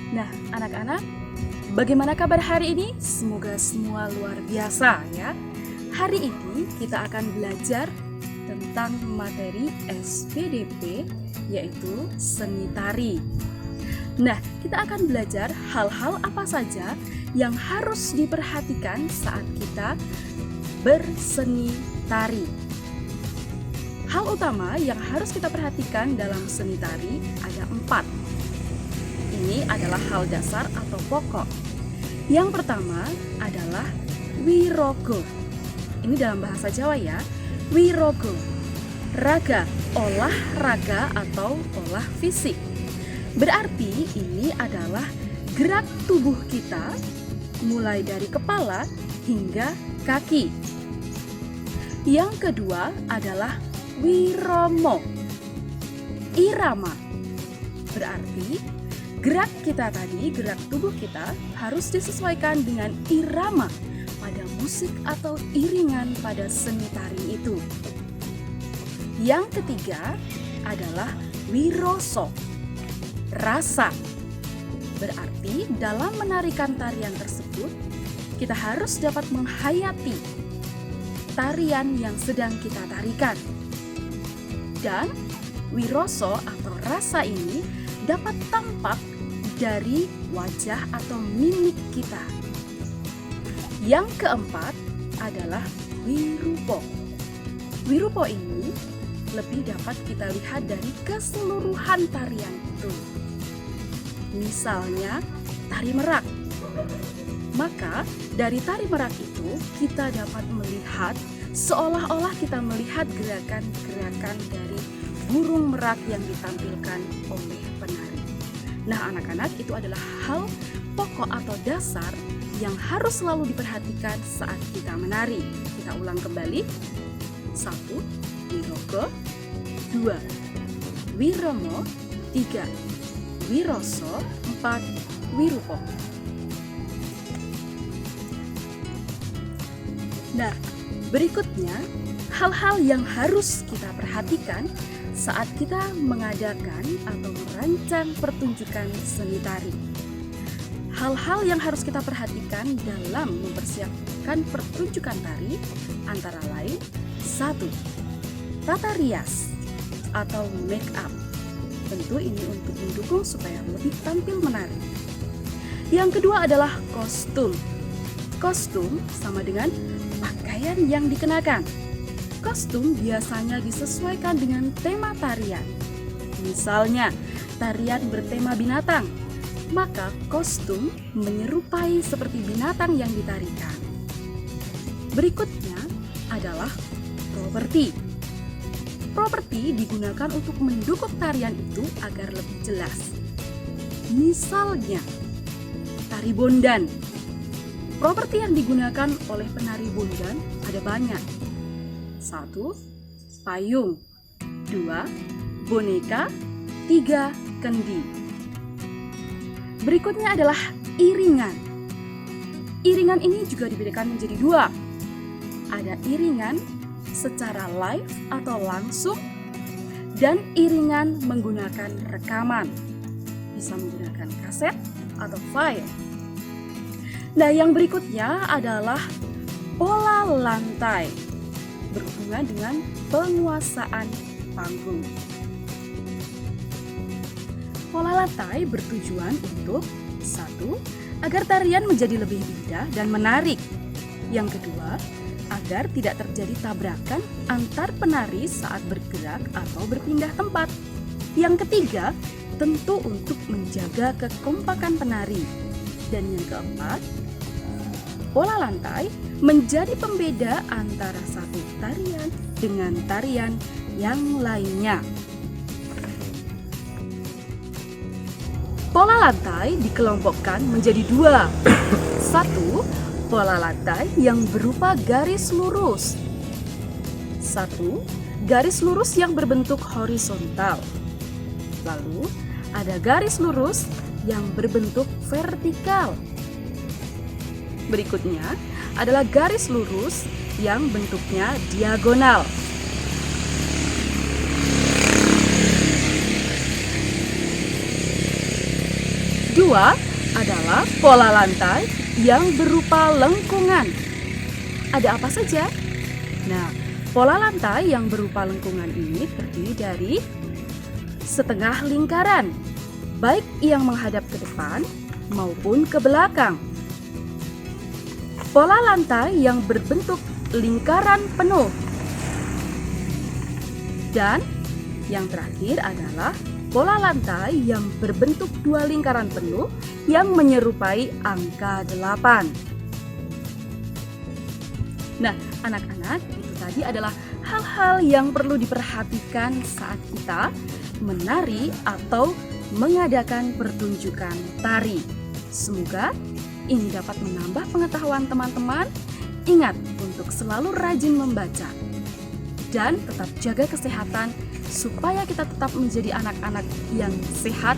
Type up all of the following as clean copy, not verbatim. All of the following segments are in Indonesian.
Nah, anak-anak, bagaimana kabar hari ini? Semoga semua luar biasa ya. Hari ini kita akan belajar tentang materi SPDP, yaitu seni tari. Nah, kita akan belajar hal-hal apa saja yang harus diperhatikan saat kita berseni tari. Hal utama yang harus kita perhatikan dalam seni tari ada 4. Ini adalah hal dasar atau pokok. Yang pertama adalah wirogo. Ini dalam bahasa Jawa ya. Wirogo. Raga, olah raga atau olah fisik. Berarti ini adalah gerak tubuh kita mulai dari kepala hingga kaki. Yang kedua adalah wiromo. Irama. Berarti gerak kita tadi, gerak tubuh kita harus disesuaikan dengan irama pada musik atau iringan pada seni tari itu. Yang ketiga adalah wiroso. Rasa. Berarti dalam menarikan tarian tersebut, kita harus dapat menghayati tarian yang sedang kita tarikan. Dan wiroso atau rasa ini dapat tampak dari wajah atau mimik kita. Yang keempat adalah wirupo. Wirupo ini lebih dapat kita lihat dari keseluruhan tarian itu. Misalnya tari merak. Maka dari tari merak itu kita dapat melihat seolah-olah kita melihat gerakan-gerakan dari burung merak yang ditampilkan oleh penari. Nah, anak-anak, itu adalah hal pokok atau dasar yang harus selalu diperhatikan saat kita menari. Kita ulang kembali. 1. Wirogo. 2. Wiromo. 3. Wiroso. 4. Wirupo. Nah, berikutnya hal-hal yang harus kita perhatikan saat kita mengadakan atau merancang pertunjukan seni tari. Hal-hal yang harus kita perhatikan dalam mempersiapkan pertunjukan tari antara lain 1. Tata rias atau make up. Tentu ini untuk mendukung supaya lebih tampil menarik. Yang kedua adalah kostum. Kostum sama dengan pakaian yang dikenakan. Kostum biasanya disesuaikan dengan tema tarian. Misalnya, tarian bertema binatang, maka kostum menyerupai seperti binatang yang ditarikan. Berikutnya adalah properti. Properti digunakan untuk mendukung tarian itu agar lebih jelas. Misalnya, tari bondan. Properti yang digunakan oleh penari bondan ada banyak. 1. Payung. 2. Boneka. 3. Kendi. Berikutnya adalah iringan. Iringan ini juga dibedakan menjadi 2. Ada iringan secara live atau langsung dan iringan menggunakan rekaman. Bisa menggunakan kaset atau file. Nah, yang berikutnya adalah pola lantai, berhubungan dengan penguasaan panggung. Pola lantai bertujuan untuk 1. Agar tarian menjadi lebih indah dan menarik. Yang kedua, agar tidak terjadi tabrakan antar penari saat bergerak atau berpindah tempat. Yang ketiga, tentu untuk menjaga kekompakan penari. Dan yang keempat, pola lantai menjadi pembeda antara satu tarian dengan tarian yang lainnya. Pola lantai dikelompokkan menjadi 2. 1. Pola lantai yang berupa garis lurus. 1. Garis lurus yang berbentuk horizontal. Lalu ada garis lurus yang berbentuk vertikal. Berikutnya adalah garis lurus yang bentuknya diagonal. Dua adalah pola lantai yang berupa lengkungan. Ada apa saja? Nah, pola lantai yang berupa lengkungan ini terdiri dari setengah lingkaran, baik yang menghadap ke depan maupun ke belakang. Pola lantai yang berbentuk lingkaran penuh. Dan yang terakhir adalah pola lantai yang berbentuk dua lingkaran penuh yang menyerupai angka 8. Nah, anak-anak, itu tadi adalah hal-hal yang perlu diperhatikan saat kita menari atau mengadakan pertunjukan tari. Semoga ini dapat menambah pengetahuan teman-teman. Ingat untuk selalu rajin membaca dan tetap jaga kesehatan supaya kita tetap menjadi anak-anak yang sehat,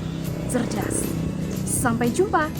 cerdas. Sampai jumpa.